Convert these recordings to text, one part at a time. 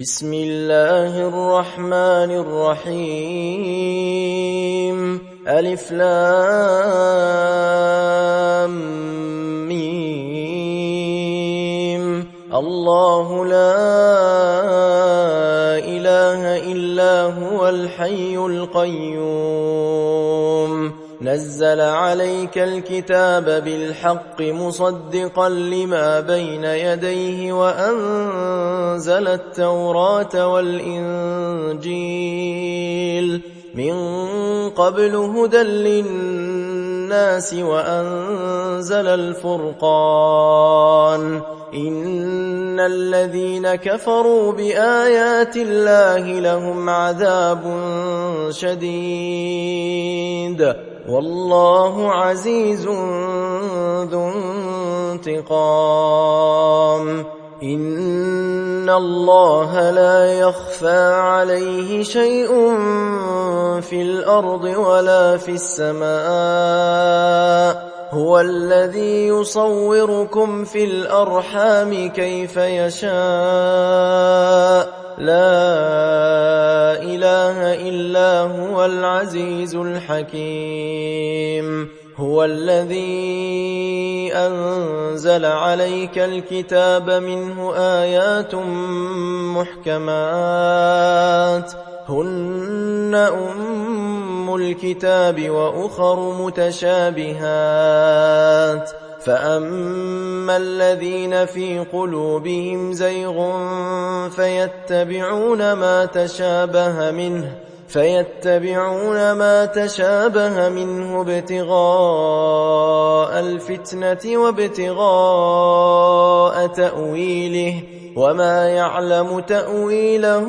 بسم الله الرحمن الرحيم ألف لام ميم الله لا إله إلا هو الحي القيوم نزل عليك الكتاب بالحق مصدقا لما بين يديه وأنزل التوراة والإنجيل من قبل هدى للناس وأنزل الفرقان إن الذين كفروا بآيات الله لهم عذاب شديد والله عزيز ذو انتقام إن الله لا يخفى عليه شيء في الأرض ولا في السماء هو الذي يصوركم في الأرحام كيف يشاء لا إله إلا هو العزيز الحكيم هو الذي أنزل عليك الكتاب منه آيات محكمات هن أم الكتاب وأخر متشابهات فأما الذين في قلوبهم زيغ فيتبعون ما تشابه منه ابتغاء الفتنة وابتغاء تأويله وما يعلم تأويله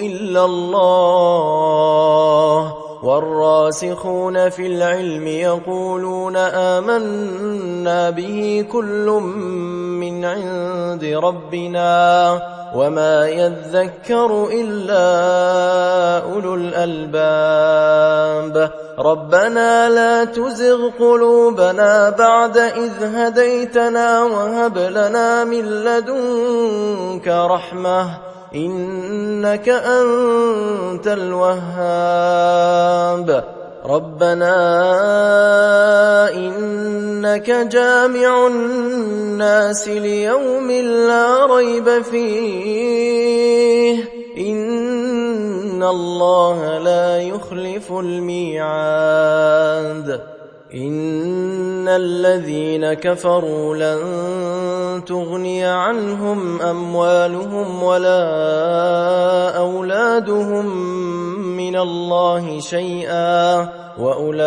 إلا الله والراسخون في العلم يقولون آمنا به كل من عند ربنا وما يذكر إلا أولو الألباب ربنا لا تزغ قلوبنا بعد إذ هديتنا وهب لنا من لدنك رحمة إنك أنت الوهاب ربنا إنك جامع الناس ليوم لا ريب فيه إن الله لا يخلف الميعاد إن الذين كفروا لن تغني عنهم أموالهم ولا أولادهم من الله شيئا وأولئك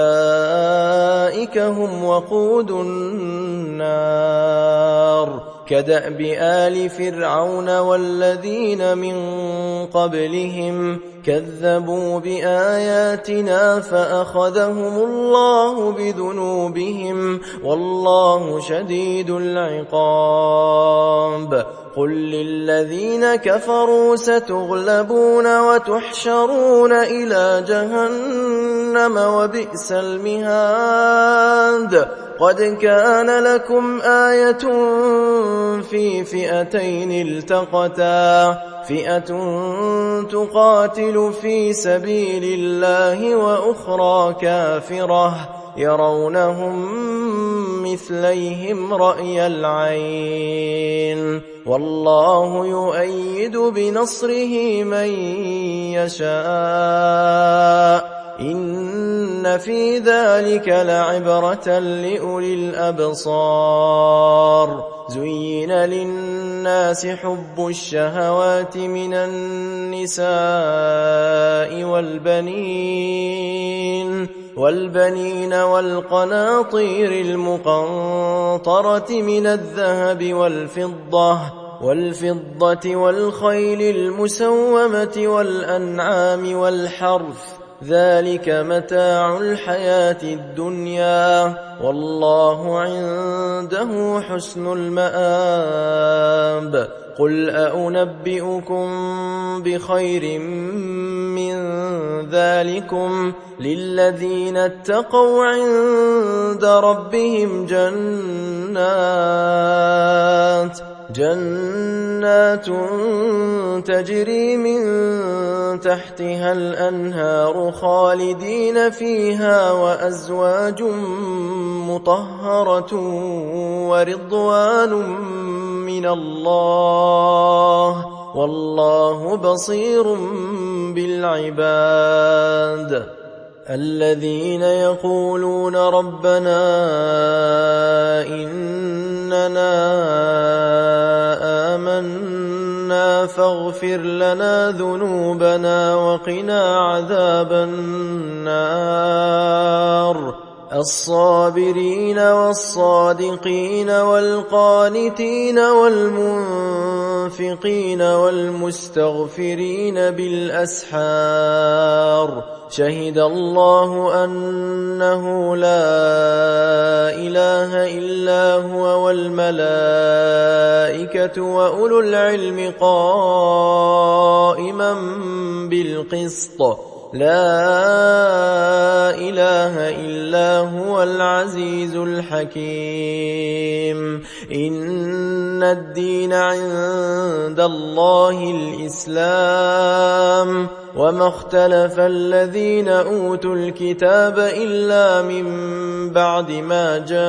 هم وقود النار كدأب آل فرعون والذين من قبلهم كذبوا بآياتنا فأخذهم الله بذنوبهم والله شديد العقاب قل للذين كفروا ستغلبون وتحشرون إلى جهنم وبئس المهاد قد كان لكم آية في فئتين التقتا فئة تقاتل في سبيل الله وأخرى كافرة يرونهم مثليهم رأي العين والله يؤيد بنصره من يشاء إن في ذلك لعبرة لأولي الأبصار زين للناس حب الشهوات من النساء والبنين والقناطير المقنطرة من الذهب والفضة والخيل المسومة والأنعام والحرث ذلك متاع الحياة الدنيا والله عنده حسن المآب قل أنبئكم بخير من ذلكم للذين اتقوا عند ربهم جنات تجري من تحتها الأنهار خالدين فيها وأزواج مطهرة ورضوان من الله والله بصير بالعباد الذين يقولون ربنا إننا آمنا فاغفر لنا ذنوبنا وقنا عذاب النار الصابرين والصادقين والقانتين والمنفقين والمستغفرين بالأسحار شهد الله أنه لا إله إلا هو والملائكة وأولو العلم قائما بالقسط لا إله إلا هو العزيز الحكيم إن الدين عند الله الإسلام وما اختلف الذين أوتوا الكتاب إلا من بعد ما جاءهم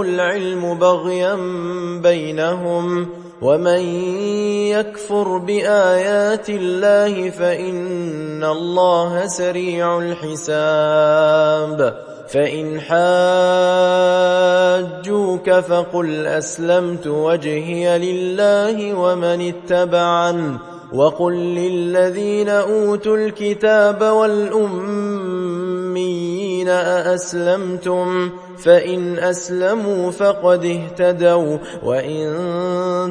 العلم بغيا بينهم ومن يكفر بآيات الله فإن الله سريع الحساب فإن حاجوك فقل أسلمت وجهي لله ومن اتبعن وقل للذين أوتوا الكتاب والأميين أأسلمتم فإن أسلموا فقد اهتدوا وإن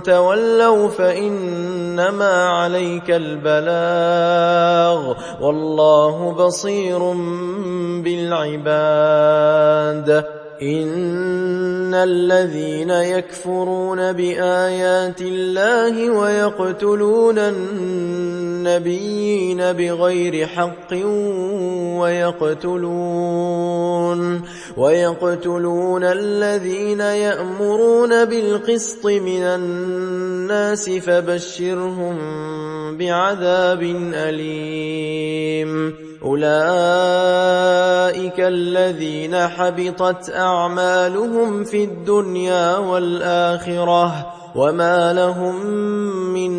تولوا فإنما عليك البلاغ والله بصير بالعباد إن الذين يكفرون بآيات الله ويقتلون النبيين بغير حق ويقتلون الذين يأمرون بالقسط من الناس فبشرهم بعذاب أليم أولئك الذين حبطت أعمالهم في الدنيا والآخرة وما لهم من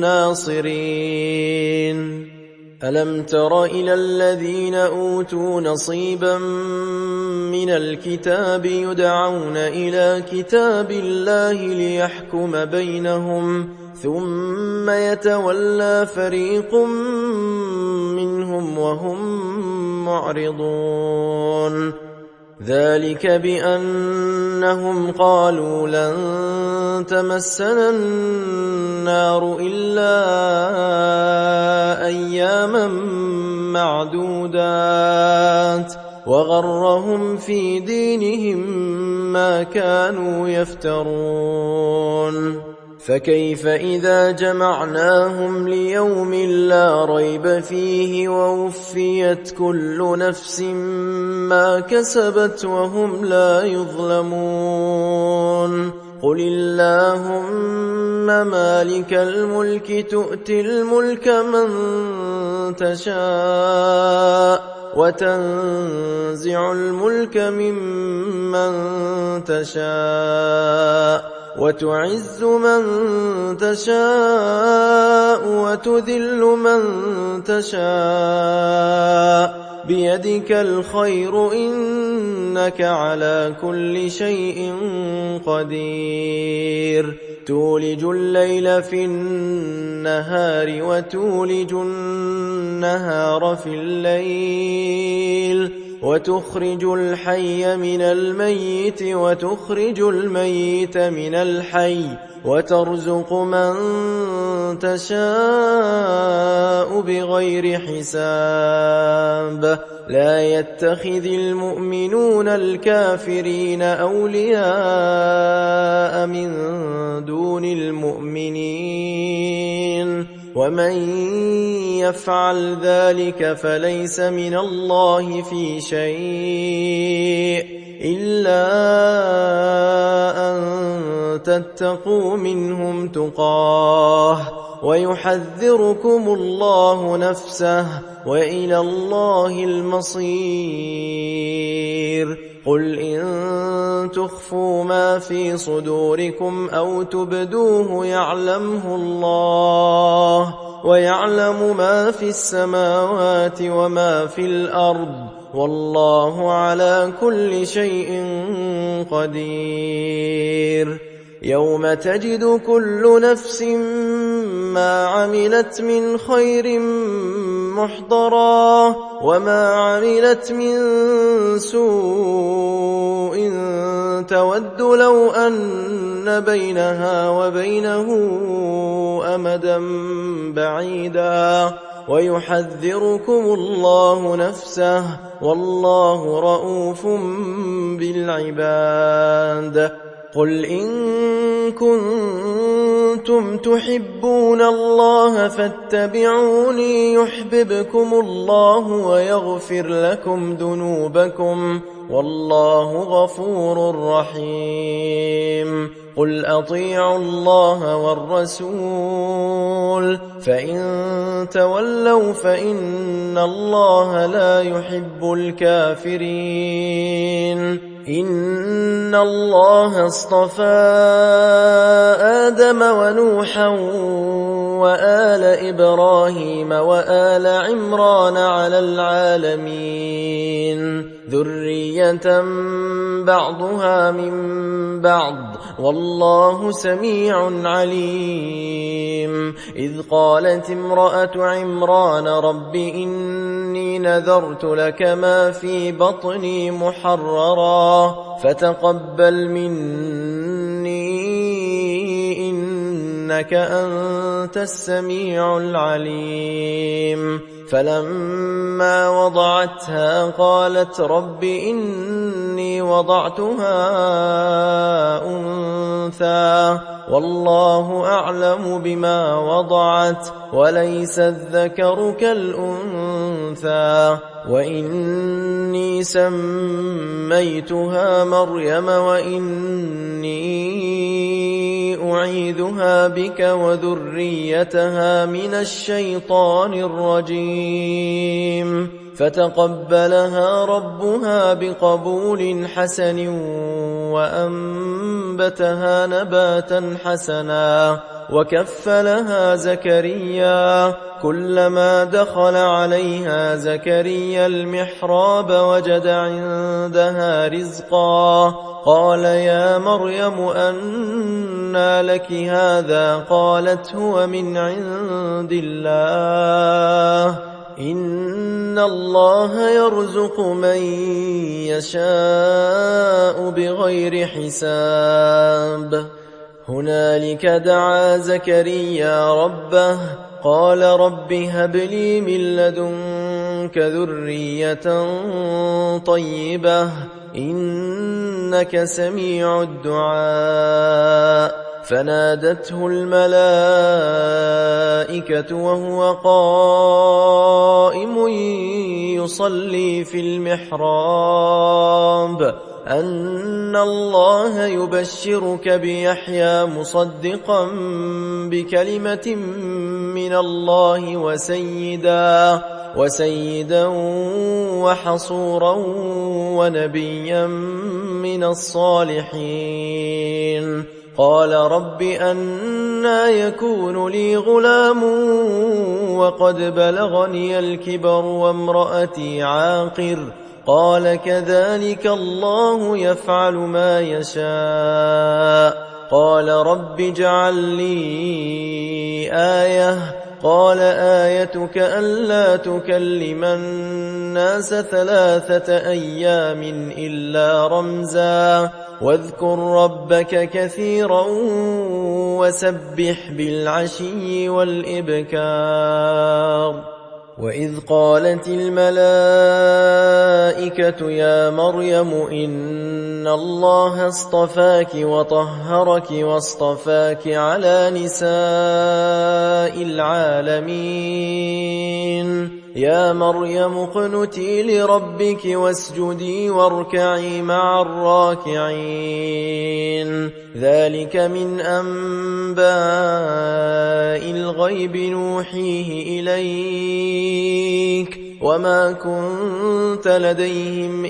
ناصرين ألم تر إلى الذين أوتوا نصيبا من الكتاب يدعون إلى كتاب الله ليحكم بينهم ثم يتولى فريق منهم وهم معرضون ذلك بأنهم قالوا لن تمسنا النار إلا أياما معدودات وغرهم في دينهم ما كانوا يفترون فكيف إذا جمعناهم ليوم لا ريب فيه ووفيت كل نفس ما كسبت وهم لا يظلمون قل اللهم مالك الملك تؤتي الملك من تشاء وتنزع الملك ممن تشاء وتعز من تشاء وتذل من تشاء بيدك الخير إنك على كل شيء قدير تولج الليل في النهار وتولج النهار في الليل وتخرج الحي من الميت وتخرج الميت من الحي وترزق من تشاء بغير حساب لا يتخذ المؤمنون الكافرين أولياء من دون المؤمنين ومن يفعل ذلك فليس من الله في شيء إلا أن تتقوا منهم تقاه ويحذركم الله نفسه وإلى الله المصير. قل إن تخفوا ما في صدوركم أو تبدوه يعلمه الله ويعلم ما في السماوات وما في الأرض والله على كل شيء قدير. يوم تجد كل نفس ما عملت من خير محضرا وما عملت من سوء تود لو أن بينها وبينه أمدا بعيدا ويحذركم الله نفسه والله رؤوف بالعباد. قل إن كنتم تحبون الله فاتبعوني يحببكم الله ويغفر لكم ذنوبكم والله غفور رحيم. قل أطيعوا الله والرسول فإن تولوا فإن الله لا يحب الكافرين. إن الله اصطفى آدم ونوحا وآل إبراهيم وآل عمران على العالمين ذرية بعضها من بعض والله سميع عليم. إذ قالت امرأة عمران رب إني نذرت لك ما في بطني محررا فتقبل مني إنك أنت السميع العليم. فلما وضعتها قالت رب إني وضعتها أنثى والله أعلم بما وضعت وليس الذكر كالأنثى وإني سميتها مريم وإني أعيذها بك وذريتها من الشيطان الرجيم. فتقبلها ربها بقبول حسن وأنبتها نباتا حسنا وكفلها زكريا. كلما دخل عليها زكريا المحراب وجد عندها رزقا قال يا مريم أنى لك هذا قالت هو من عند الله إن الله يرزق من يشاء بغير حساب. هنالك دعا زكريا ربه قال رب هب لي من لدنك ذرية طيبة إنك سميع الدعاء. فنادته الملائكة وهو قائم يصلي في المحراب أن الله يبشرك بيحيى مصدقا بكلمة من الله وسيدا وحصورا ونبيا من الصالحين. قال رب أنى يكون لي غلام وقد بلغني الكبر وامرأتي عاقر قال كذلك الله يفعل ما يشاء. قال رب اجعل لي آية قال آيتك ألا تكلم الناس 3 أيام إلا رمزا واذكر ربك كثيرا وسبح بالعشي والإبكار. وإذ قالت الملائكة يا مريم إن الله اصطفاك وطهرك واصطفاك على نساء العالمين يا مريم اقنتي لربك واسجدي واركعي مع الراكعين ذلك من أنباء الغيب نوحيه إليك وما كنت لديهم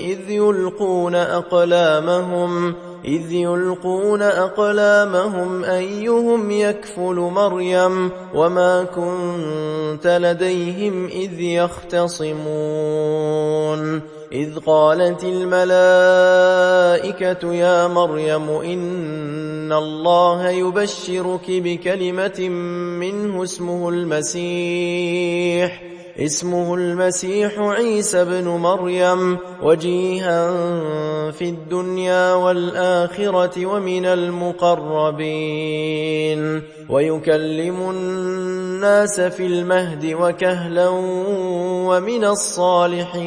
إذ يلقون أقلامهم أيهم يكفل مريم وما كنت لديهم إذ يختصمون إذ قالت الملائكة يا مريم إن الله يبشرك بكلمة منه اسمه المسيح عيسى بن مريم وجيها في الدنيا والآخرة ومن المقربين ويكلم الناس في المهد وكهلا ومن الصالحين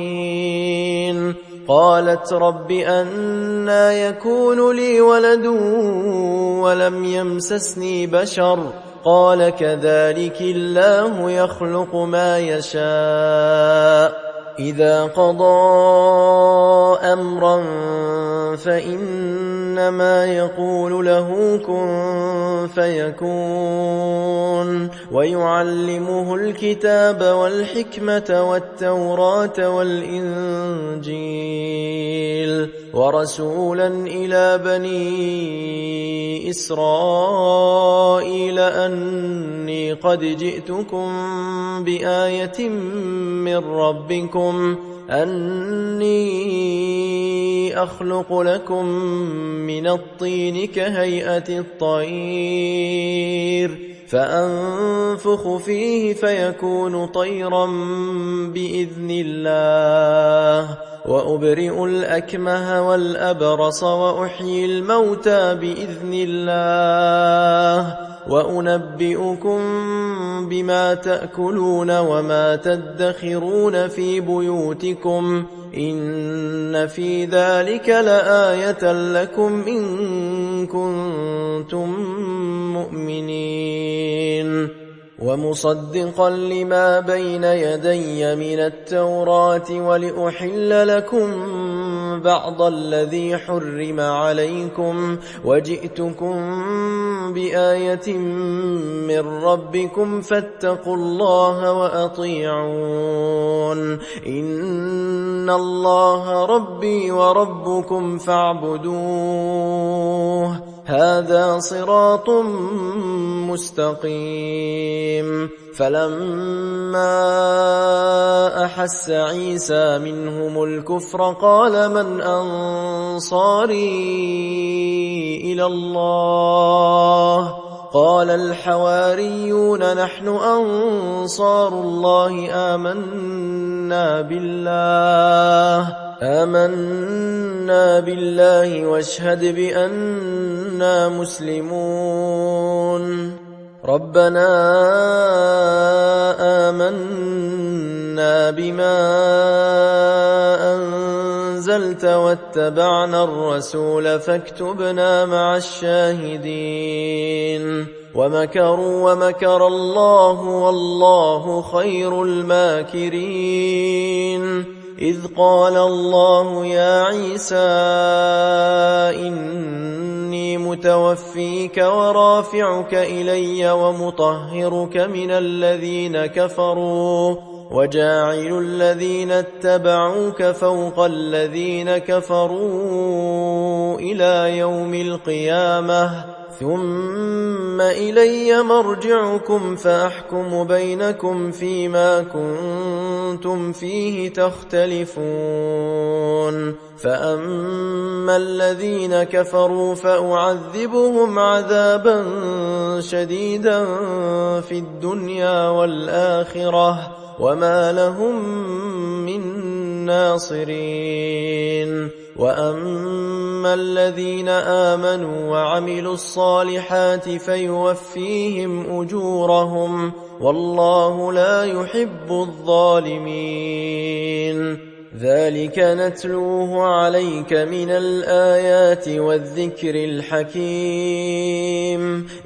قالت رب أنى يكون لي ولد ولم يمسسني بشر قال كذلك الله يخلق ما يشاء إذا قضى أمرا فإنما يقول له كن فيكون ويعلمه الكتاب والحكمة والتوراة والإنجيل ورسولا إلى بني إسرائيل أني قد جئتكم بآية من ربكم أني أخلق لكم من الطين كهيئة الطير فأنفخ فيه فيكون طيرا بإذن الله وأبرئ الأكمه والأبرص وأحيي الموتى بإذن الله وأنبئكم بما تأكلون وما تدخرون في بيوتكم إن في ذلك لآية لكم إن كنتم مؤمنين ومصدقا لما بين يدي من التوراة ولأحل لكم بعض الذي حرم عليكم وجئتكم بآية من ربكم فاتقوا الله وأطيعون إن الله ربي وربكم فاعبدوه هذا صراط مستقيم فلما أحس عيسى منهم الكفر قال من أنصاري إلى الله قال الحواريون نحن أنصار الله آمنا بالله واشهد بأننا مسلمون ربنا آمنا بما أنزلت واتبعنا الرسول فاكتبنا مع الشاهدين ومكروا ومكر الله والله خير الماكرين إذ قال الله يا عيسى إني متوفيك ورافعك إلي ومطهرك من الذين كفروا وجاعل الذين اتبعوك فوق الذين كفروا إلى يوم القيامة ثم إلي مرجعكم فأحكم بينكم فيما كنتم فيه تختلفون فأما الذين كفروا فأعذبهم عذابا شديدا في الدنيا والآخرة وما لهم من ناصرين وأما الذين آمنوا وعملوا الصالحات فيوفيهم أجورهم والله لا يحب الظالمين ذلك نتلوه عليك من الآيات والذكر الحكيم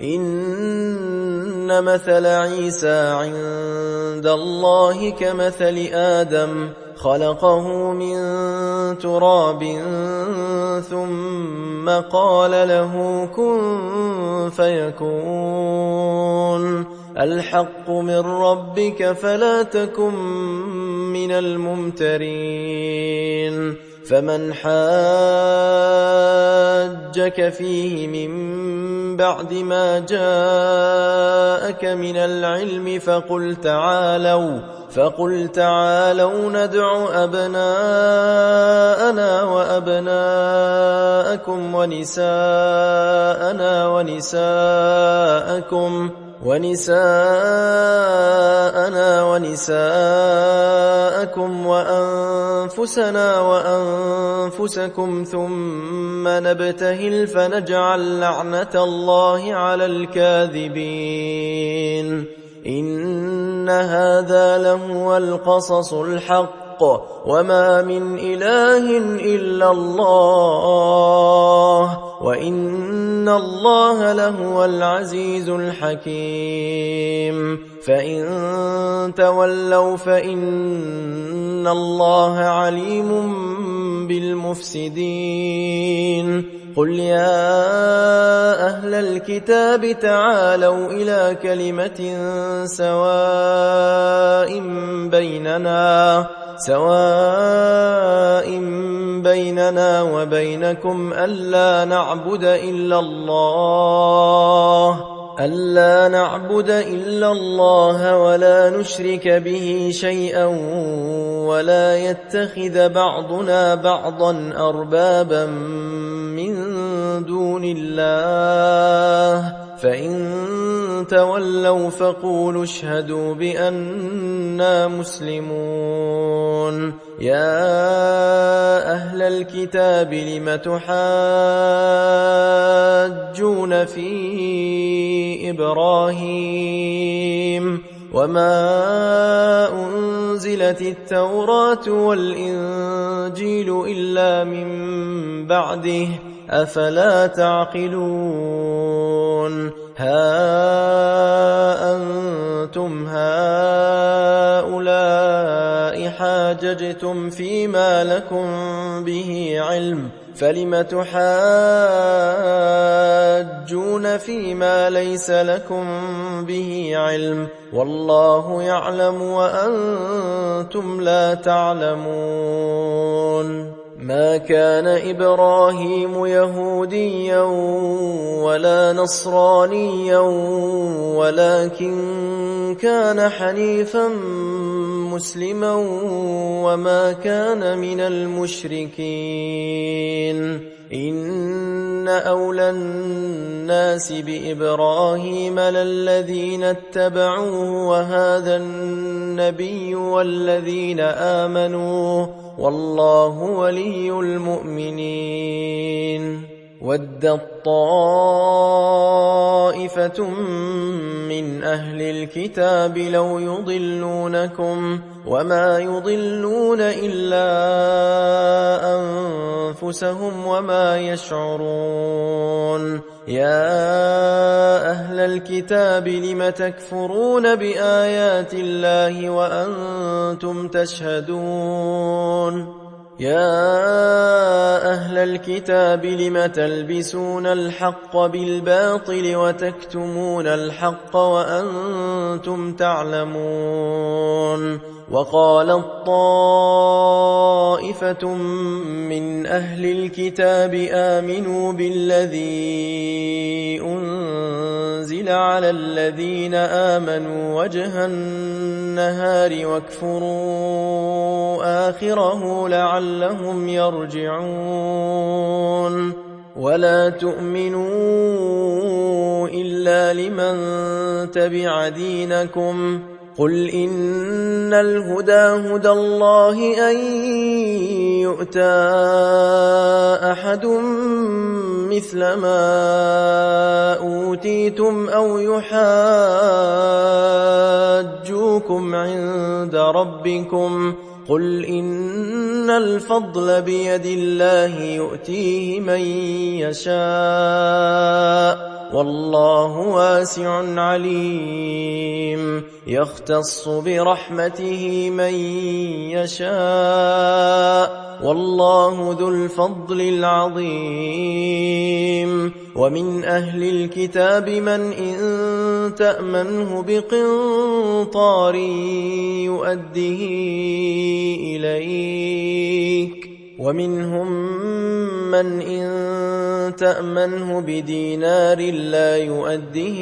إن إن مثل عيسى عند الله كمثل آدم خلقه من تراب ثم قال له كن فيكون الحق من ربك فلا تكن من الممترين فمن حاجك فيه من بعد ما جاءك من العلم فقل تعالوا ندع أبناءنا وأبناءكم ونساءنا ونساءكم وأنفسنا وأنفسكم ثم نبتهل فنجعل لعنة الله على الكاذبين إن هذا لهو القصص الحق وما من إله إلا الله وإن الله لهو العزيز الحكيم فإن تولوا فإن الله عليم بالمفسدين قل يا أهل الكتاب تعالوا إلى كلمة سواء بيننا وبينكم ألا نعبد إلا الله ولا نشرك به شيئا ولا يتخذ بعضنا بعضا أربابا من دون الله فإن تولوا فقولوا اشهدوا بأننا مسلمون يا أهل الكتاب لم تحاجون في إبراهيم وما أنزلت التوراة والإنجيل إلا من بعده أفلا تعقلون ها أنتم هؤلاء حاججتم فيما لكم به علم فلم تحاجون فيما ليس لكم به علم والله يعلم وأنتم لا تعلمون ما كان إبراهيم يهوديا ولا نصرانيا ولكن كان حنيفا مسلما وما كان من المشركين إن أولى الناس بإبراهيم للذين اتبعوه وهذا النبي والذين آمنوا والله ولي المؤمنين ودت طائفة من أهل الكتاب لو يضلونكم وما يضلون إلا أنفسهم وما يشعرون يا أهل الكتاب لم تكفرون بآيات الله وأنتم تشهدون يا أهل الكتاب لم تلبسون الحق بالباطل وتكتمون الحق وأنتم تعلمون وقالت طائفة من أهل الكتاب آمنوا بالذي أنزل على الذين آمنوا وجه النهار واكفروا آخره لعلهم يرجعون ولا تؤمنوا إلا لمن تبع دينكم قل إن الهدى هدى الله أن يؤتى أحد مثل ما أوتيتم أو يحاجوكم عند ربكم قل إن الفضل بيد الله يؤتيه من يشاء والله واسع عليم يختص برحمته من يشاء والله ذو الفضل العظيم ومن أهل الكتاب من إن تأمنه بقنطار يؤده إليك ومنهم من إن تأمنه بدينار لا يؤده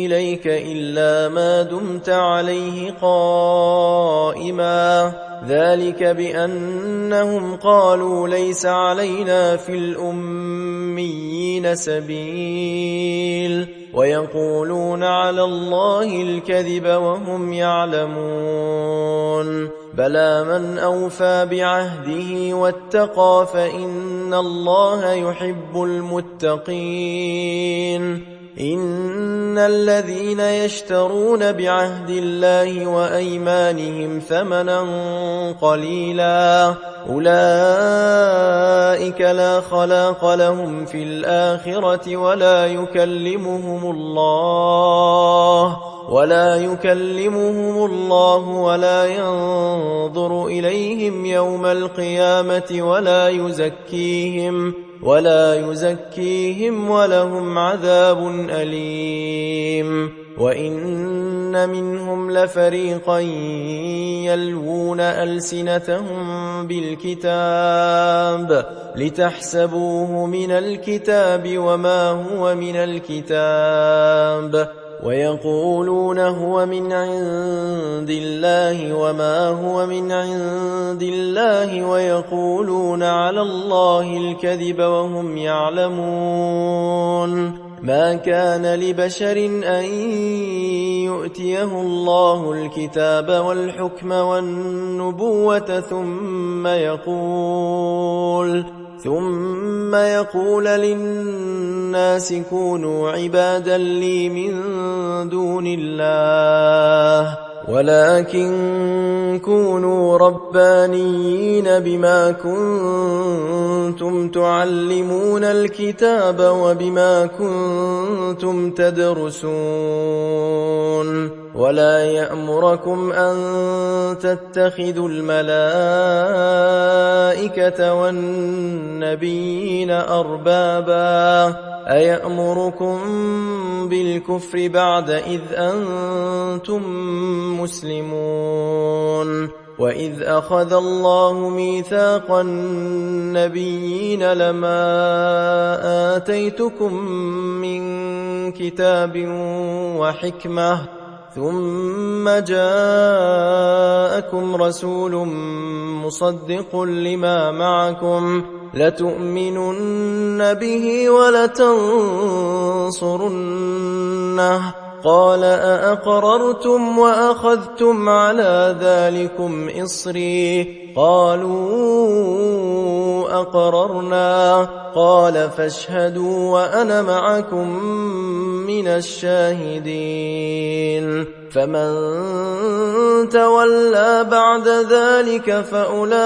إليك إلا ما دمت عليه قائما ذلك بأنهم قالوا ليس علينا في الأميين سبيل ويقولون على الله الكذب وهم يعلمون بلى من أوفى بعهده واتقى فإن الله يحب المتقين إن الذين يشترون بعهد الله وأيمانهم ثمنا قليلا أولئك لا خلاق لهم في الآخرة ولا يكلمهم الله ولا ينظر إليهم يوم القيامة ولا يزكيهم ولهم عذاب أليم وإن منهم لفريقا يلوون ألسنتهم بالكتاب لتحسبوه من الكتاب وما هو من الكتاب ويقولون هو من عند الله وما هو من عند الله ويقولون على الله الكذب وهم يعلمون ما كان لبشر أن يؤتيه الله الكتاب والحكم والنبوة ثم يقول للناس كونوا عبادا لي من دون الله ولكن كونوا ربانيين بما كنتم تعلمون الكتاب وبما كنتم تدرسون ولا يأمركم أن تتخذوا الملائكة والنبيين أربابا أيأمركم بالكفر بعد إذ أنتم مسلمون وإذ أخذ الله ميثاق النبيين لما آتيتكم من كتاب وحكمة ثم جاءكم رسول مصدق لما معكم لتؤمنن به ولتنصرنه قال أأقررتم وأخذتم على ذلكم إصري قالوا أقررنا قال فاشهدوا وأنا معكم من الشاهدين فمن تولى بعد ذلك فأولئك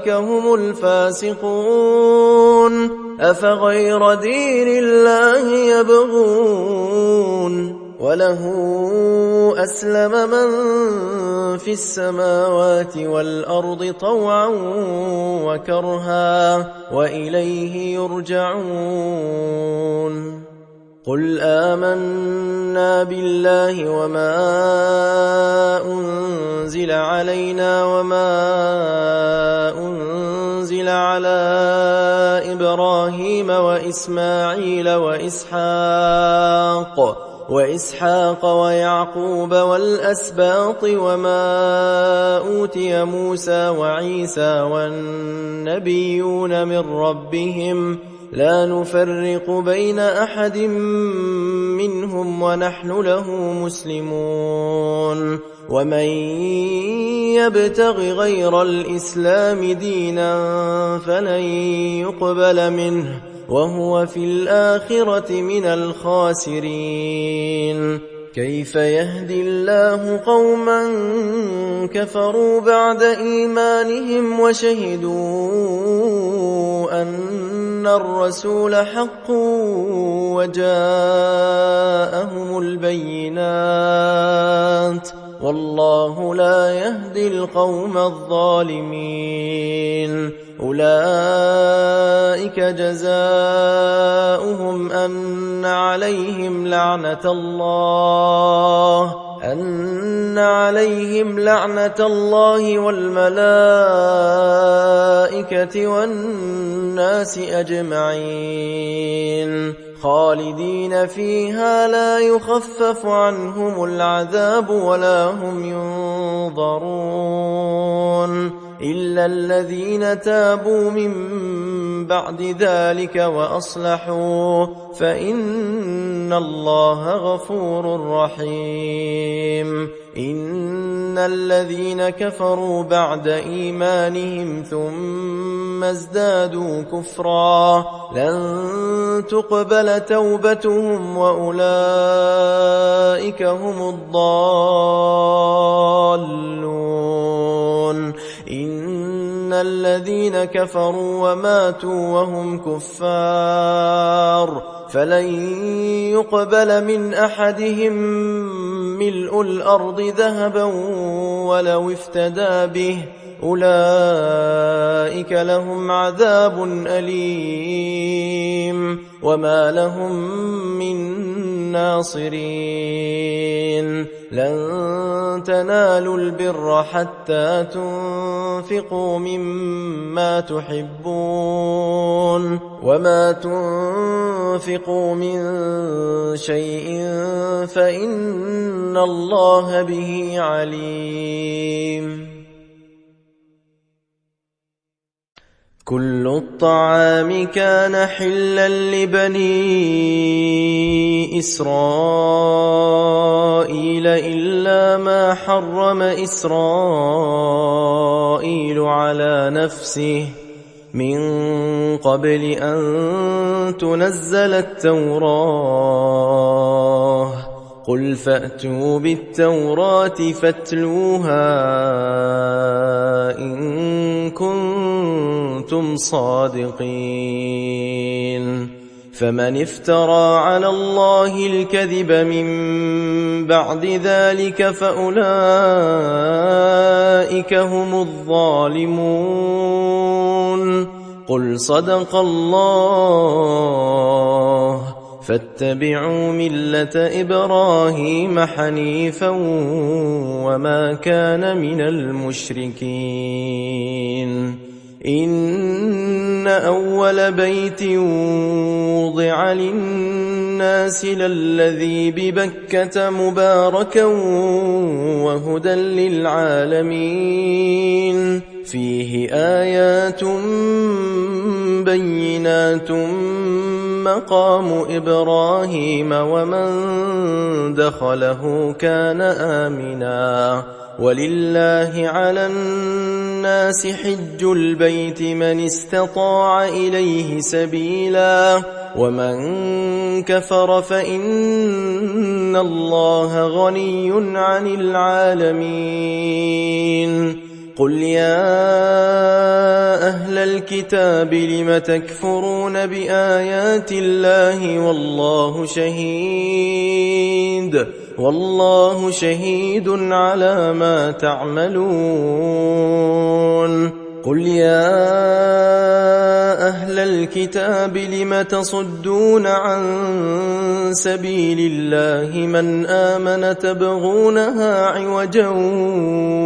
هم الفاسقون أفغير دين الله يبغون وله أسلم من في السماوات والأرض طوعا وكرها وإليه يرجعون قل آمنا بالله وما أنزل علينا وما أنزل على إبراهيم وإسماعيل وإسحاق ويعقوب والأسباط وما أوتي موسى وعيسى والنبيون من ربهم لا نفرق بين أحد منهم ونحن له مسلمون ومن يبتغ غير الإسلام دينا فلن يقبل منه وهو في الآخرة من الخاسرين كيف يهدي الله قوما كفروا بعد إيمانهم وشهدوا أن الرسول حق وجاءهم البينات والله لا يهدي القوم الظالمين. أولئك جزاؤهم أن عليهم لعنة الله والملائكة والناس أجمعين خالدين فيها لا يخفف عنهم العذاب ولا هم ينظرون إلا الذين تابوا من بعد ذلك وأصلحوا فإن الله غفور رحيم. إن الذين كفروا بعد إيمانهم ثم ازدادوا كفرا لن تقبل توبتهم وأولئك هم الضالون. إن الذين كفروا وماتوا وهم كفار فلن يقبل من أحدهم ملء الأرض ذهبا ولو افتدى به أولئك لهم عذاب أليم وما لهم من ناصرين. لن تنالوا البر حتى تنفقوا مما تحبون وما تنفقوا من شيء فإن الله به عليم. كل الطعام كان حلا لبني إسرائيل إلا ما حرم إسرائيل على نفسه من قبل أن تنزل التوراة قل فأتوا بالتوراة فاتلوها إن كنتم صادقين. فمن افترى على الله الكذب من بعد ذلك فأولئك هم الظالمون. قل صدق الله فاتبعوا ملة إبراهيم حنيفا وما كان من المشركين. إن أول بيت وضع للناس للذي ببكة مباركا وهدى للعالمين فيه آيات بينات مقام إبراهيم ومن دخله كان آمنا ولله على الناس حج البيت من استطاع إليه سبيلا ومن كفر فإن الله غني عن العالمين. قل يا أهل الكتاب لم تكفرون بآيات الله والله شهيد على ما تعملون. قل يا أهل الكتاب لم تصدون عن سبيل الله من آمن تبغونها عوجا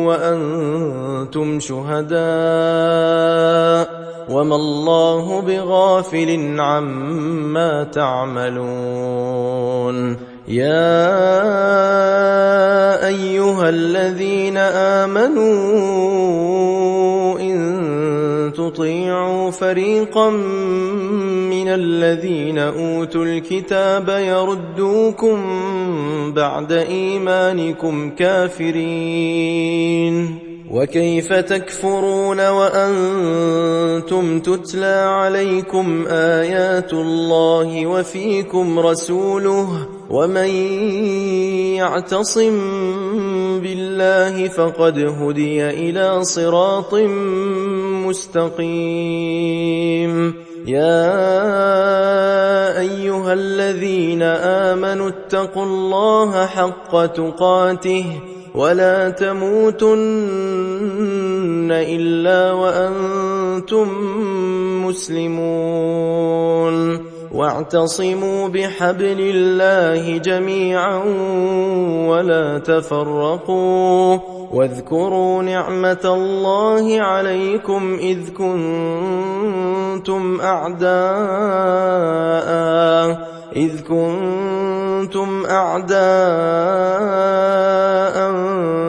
وأنتم شهداء وما الله بغافل عما تعملون. يا أيها الذين آمنوا إن تطيعوا فريقا من الذين أوتوا الكتاب يردوكم بعد إيمانكم كافرين وكيف تكفرون وأنتم تتلى عليكم آيات الله وفيكم رسوله ومن يعتصم بالله فقد هدي إلى صراط مستقيم. يا أيها الذين آمنوا اتقوا الله حق تقاته ولا تموتن إلا وأنتم مسلمون واعتصموا بحبل الله جميعا ولا تفرقوا واذكروا نعمة الله عليكم إذ كنتم أعداء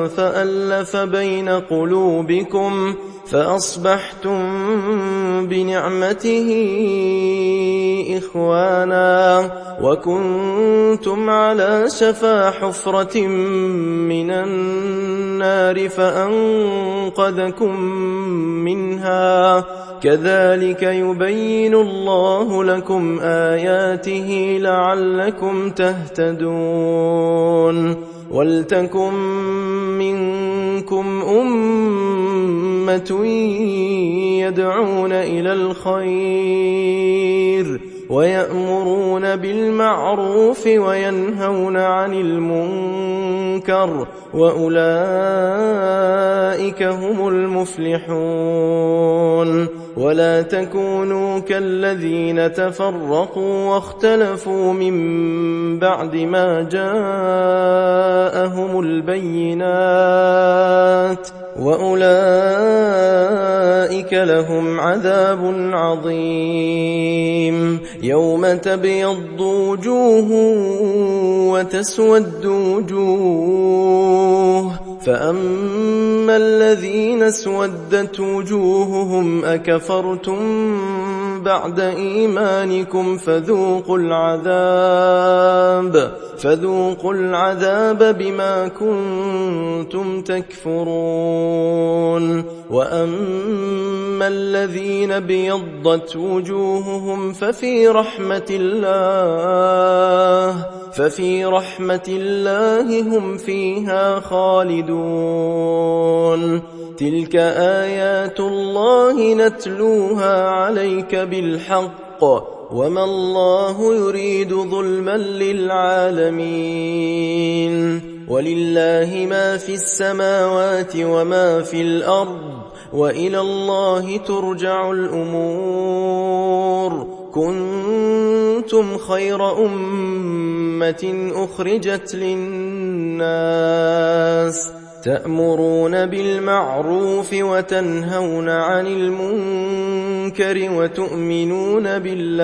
فألف بين قلوبكم فأصبحتم بنعمته إخوانا وكنتم على شفا حفرة من النار فأنقذكم منها كذلك يبين الله لكم آياته لعلكم تهتدون ولتكن منكم أمة يدعون إلى الخير ويأمرون بالمعروف وينهون عن المنكر وأولئك هم المفلحون ولا تكونوا كالذين تفرقوا واختلفوا من بعد ما جاءهم البينات وأولئك لهم عذاب عظيم يوم تبيض وجوه وتسود وجوه فأما الذين اسودت وجوههم أكفرتم بعد إيمانكم فذوقوا العذاب بما كنتم تكفرون وأما الذين ابيضت وجوههم ففي رحمة الله هم فيها خالدون تلك آيات الله نتلوها عليك بالحق وما الله يريد ظلما للعالمين ولله ما في السماوات وما في الأرض وإلى الله ترجع الأمور كنتم خير أمة أخرجت للناس تأمرون بالمعروف وتنهون عن المنكر وتؤمنون بالله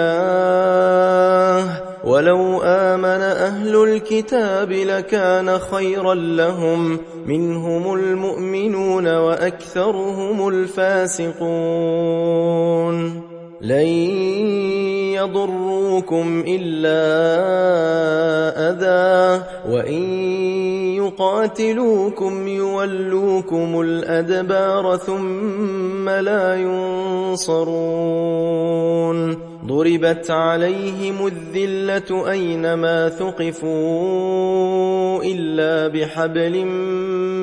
ولو آمن أهل الكتاب لكان خيرا لهم منهم المؤمنون وأكثرهم الفاسقون لن يضروكم إلا أذى وإن يقاتلوكم يولوكم الأدبار ثم لا ينصرون ضربت عليهم الذلة أينما ثقفوا إلا بحبل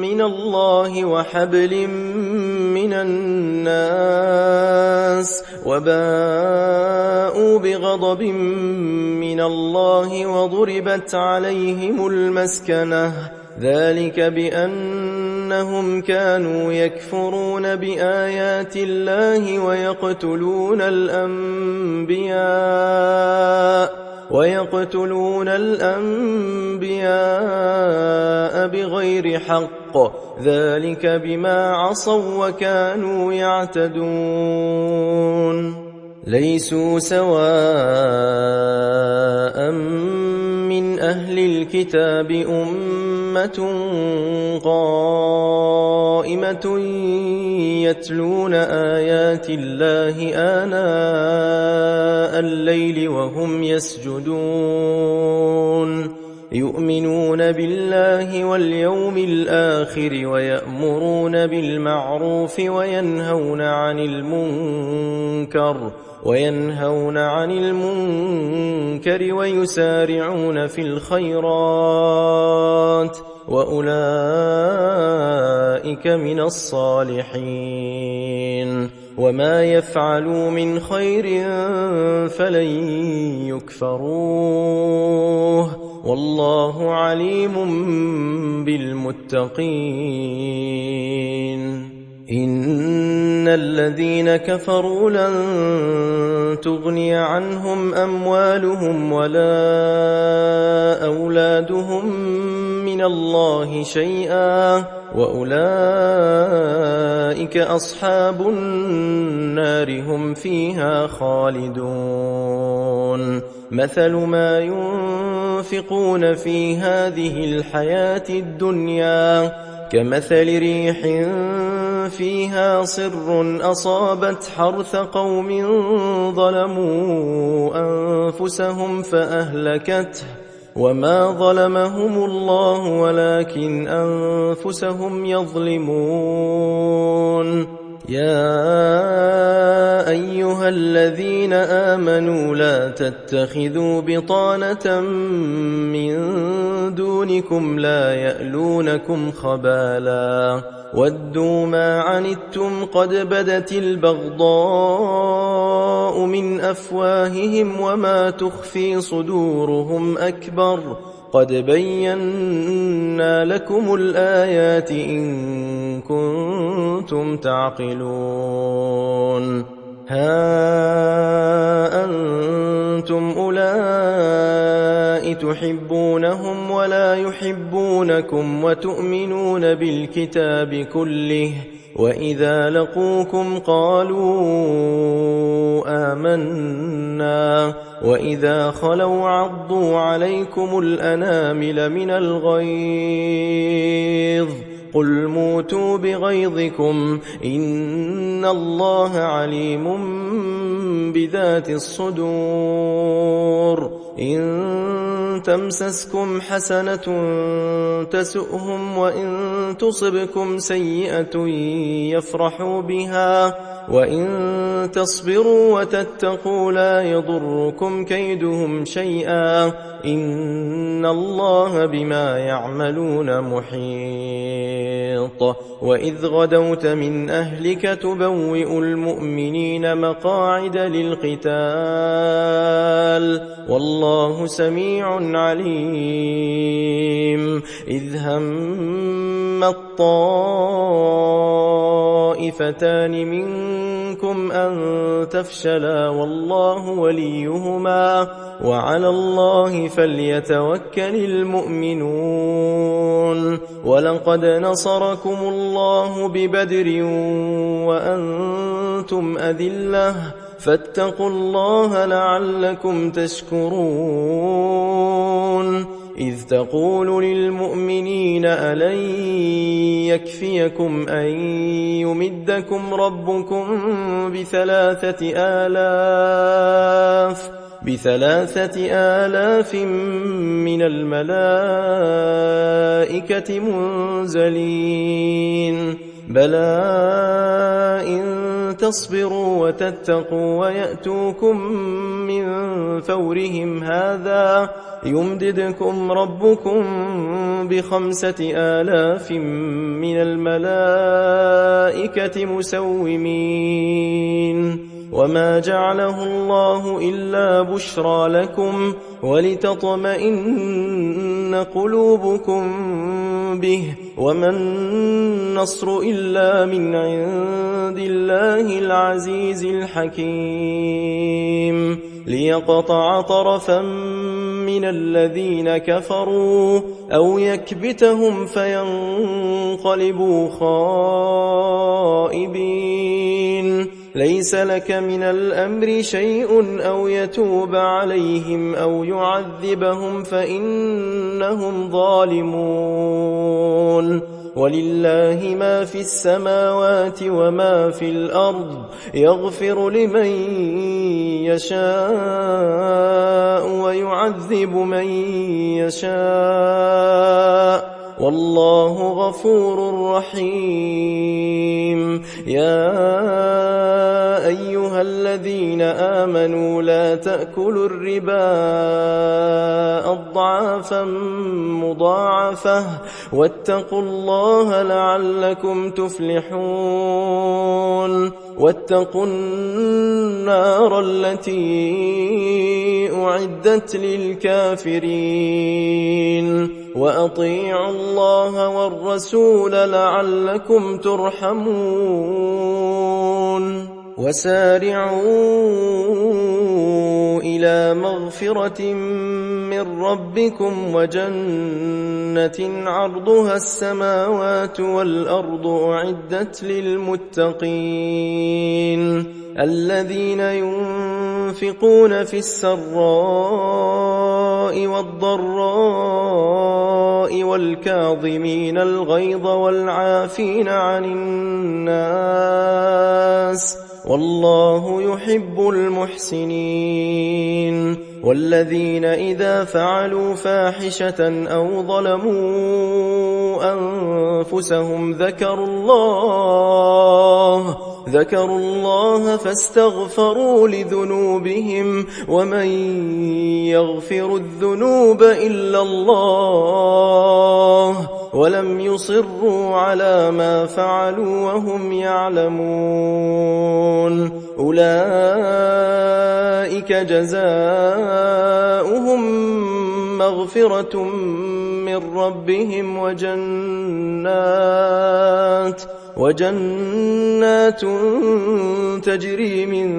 من الله وحبل من الناس وباءوا بغضب من الله وضربت عليهم المسكنة ذلك بأنهم كانوا يكفرون بآيات الله ويقتلون الأنبياء بغير حق ذلك بما عصوا وكانوا يعتدون ليسوا سواء من أهل الكتاب أمة قائمة يتلون آيات الله آناء الليل وهم يسجدون يؤمنون بالله واليوم الآخر ويأمرون بالمعروف وينهون عن المنكر ويسارعون في الخيرات وأولئك من الصالحين وما يفعلوا من خير فلن يكفروه والله عليم بالمتقين إن الذين كفروا لن تغني عنهم أموالهم ولا أولادهم من الله شيئا وأولئك أصحاب النار هم فيها خالدون مثل ما ينفقون في هذه الحياة الدنيا كمثل ريح فيها صر أصابت حرث قوم ظلموا أنفسهم فأهلكته وما ظلمهم الله ولكن أنفسهم يظلمون يا أيها الذين آمنوا لا تتخذوا بطانة من دونكم لا يألونكم خبالا ودوا ما عنتم قد بدت البغضاء من أفواههم وما تخفي صدورهم أكبر قد بينا لكم الآيات إن كنتم تعقلون ها أنتم أولئك تحبونهم ولا يحبونكم وتؤمنون بالكتاب كله وإذا لقوكم قالوا آمنا وإذا خلوا عضوا عليكم الأنامل من الغيظ قل موتوا بغيظكم إن الله عليم بذات الصدور إن تمسسكم حسنة تسؤهم وإن تصبكم سيئة يفرحوا بها وإن تصبروا وتتقوا لا يضركم كيدهم شيئا إن الله بما يعملون محيط وإذ غدوت من أهلك تبوئ المؤمنين مقاعد للقتال والله سميع عليم إذ هم الطائفتان منكم أن تفشلا والله وليهما وعلى الله فليتوكل المؤمنون ولقد نصركم الله ببدر وأنتم أذلة فاتقوا الله لعلكم تشكرون إذ تقول للمؤمنين ألن يكفيكم أن يمدكم ربكم بثلاثة آلاف من الملائكة منزلين بلى إن تصبروا وتتقوا ويأتوكم من فورهم هذا يمددكم ربكم ب5,000 من الملائكة مسومين وما جعله الله إلا بشرى لكم ولتطمئن قلوبكم به وما النصر إلا من عند الله العزيز الحكيم ليقطع طرفا من الذين كفروا أو يكبتهم فينقلبوا خائبين ليس لك من الأمر شيء أو يتوب عليهم أو يعذبهم فإنهم ظالمون ولله ما في السماوات وما في الأرض يغفر لمن يشاء ويعذب من يشاء والله غفور رحيم. يا أيها الذين آمنوا لا تأكلوا الربا أضعافا مضاعفة واتقوا الله لعلكم تفلحون. واتقوا النار التي أعدت للكافرين وأطيعوا الله والرسول لعلكم ترحمون. وسارعوا إلى مغفرة من ربكم وجنة عرضها السماوات والأرض أعدت للمتقين الذين ينفقون في السراء والضراء والكاظمين الغيظ والعافين عن الناس والله يحب المحسنين. والذين إذا فعلوا فاحشة أو ظلموا أنفسهم ذكروا الله فاستغفروا لذنوبهم ومن يغفر الذنوب إلا الله ولم يصروا على ما فعلوا وهم يعلمون. أولئك جزاؤهم مغفرة من ربهم وجنات تجري من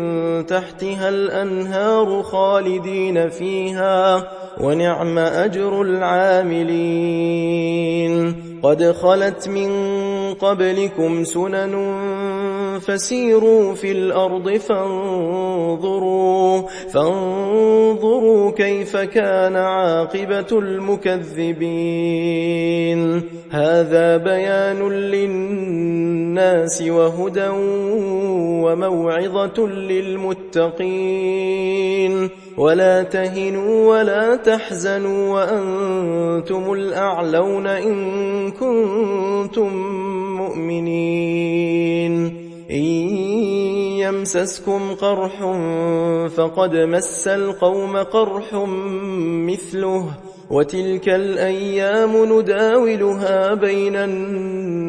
تحتها الأنهار خالدين فيها ونعم أجر العاملين. قد خلت من قبلكم سنن فسيروا في الأرض فانظروا كيف كان عاقبة المكذبين. هذا بيان للناس وهدى وموعظة للمتقين. ولا تهنوا ولا تحزنوا وأنتم الأعلون إن كنتم مؤمنين. إن يمسسكم قرح فقد مس القوم قرح مثله وتلك الأيام نداولها بين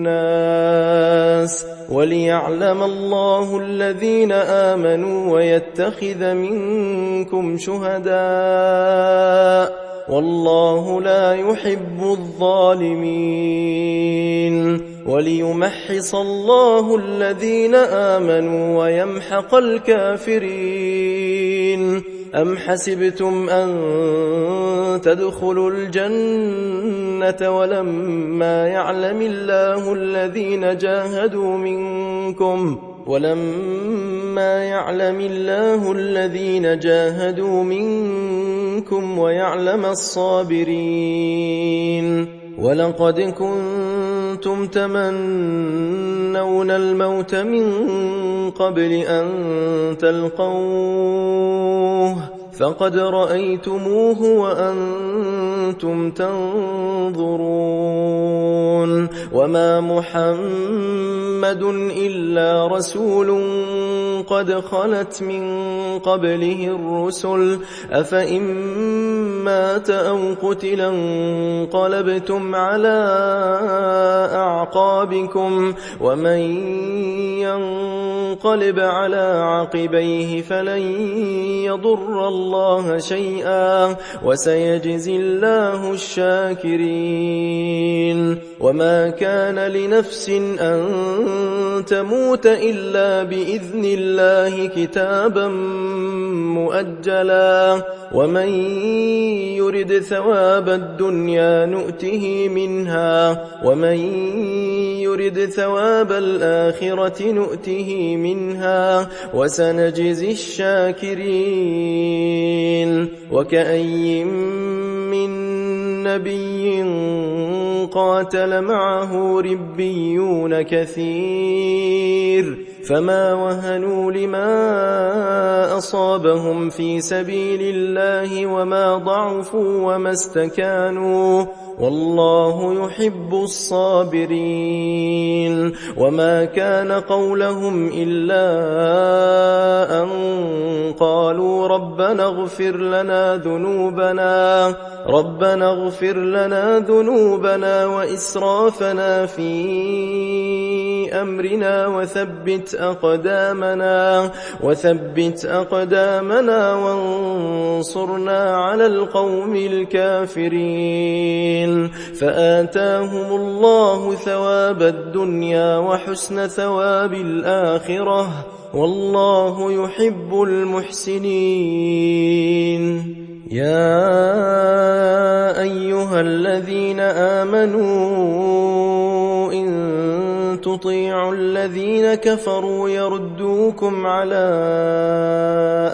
الناس وليعلم الله الذين آمنوا ويتخذ منكم شهداء والله لا يحب الظالمين. وليمحص الله الذين آمنوا ويمحق الكافرين. أم حسبتم أن تدخلوا الجنة ولما يعلم الله الذين جاهدوا منكم ويعلم الصابرين. ولقد كنتم تمنون الموت من قبل أن تلقوه فقد رأيتموه وأنتم تنظرون. وما محمد إلا رسول قد خلت من قبله الرسل أفإن مات أو قتلا انقلبتم على أعقابكم ومن ينقلب على عقبيه فلن يضر الله شيئا وسيجزي الله الشاكرين. وما كان لنفس أن تموت إلا بإذن الله كتابا مؤجلا ومن يرد ثواب الدنيا نؤته منها ومن يرد ثواب الآخرة نؤته منها وسنجزي الشاكرين. وكأي من نبي قاتل معه ربيون كثير فما وهنوا لما أصابهم في سبيل الله وما ضعفوا وما استكانوا والله يحب الصابرين وما كان قولهم إلا أن قالوا ربنا اغفر لنا ذنوبنا وإسرافنا في أمرنا وثبت أقدامنا وانصرنا على القوم الكافرين فآتاهم الله ثواب الدنيا وحسن ثواب الآخرة والله يحب المحسنين يا أيها الذين آمنوا إن تطيعوا الذين كفروا يردوكم على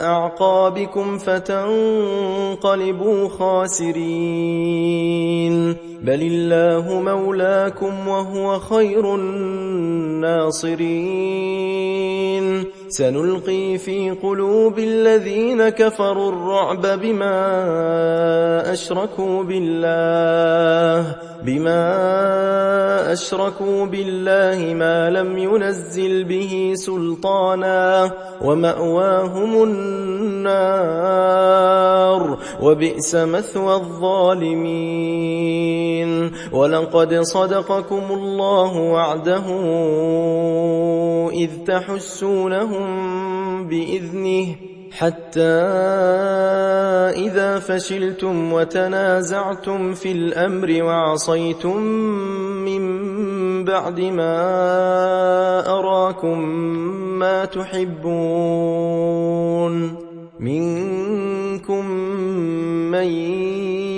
أعقابكم فتنقلبوا خاسرين بل الله مولاكم وهو خير الناصرين سنلقي في قلوب الذين كفروا الرعب بما أشركوا بالله ما لم ينزل به سلطانا ومأواهم النار وبئس مثوى الظالمين ولقد صدقكم الله وعده إذ تحسونهم بإذنه حتى إذا فشلتم وتنازعتم في الأمر وعصيتم من بعد ما أراكم ما تحبون منكم من